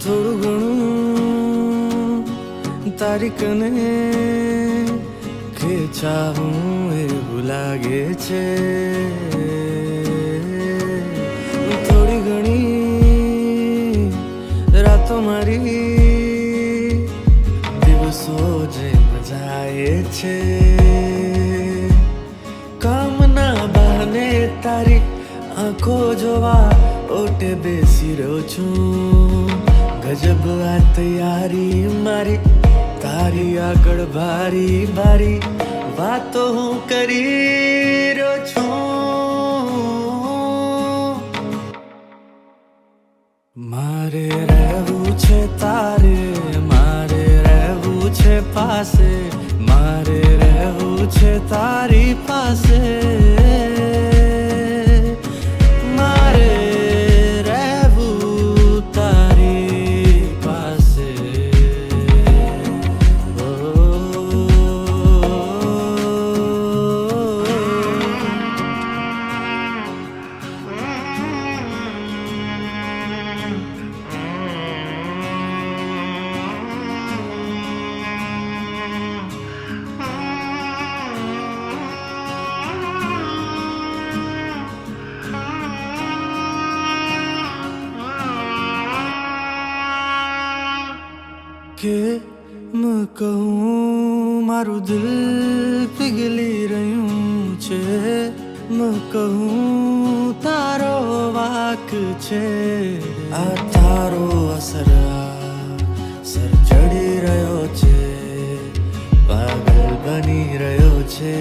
થોડું ઘણું તારી કને ખેંચાવું એવું લાગે છે. થોડી ઘણી રાતો મારી દિવસો જેમ જાય છે. કામના બહાને તારી આંખો જોવા ઓટે બેસી રહ્યો છું. ગજબ આ તૈયારી મારી તારી આગળ ભારી ભારી વાતો હું કરી રહ્યો છું. મારે રહેવું છે તારે, મારે રહેવું છે પાસે, મારે રહેવું છે તારી પાસે. મારે રહેવું તારી પાસે. કેમ કહું મારું દિલ પીગળી રહ્યું છે. કહું તારો વાક છે. આ તારો અસર સર ચડી રહ્યો છે, પાગલ બની રહ્યો છે.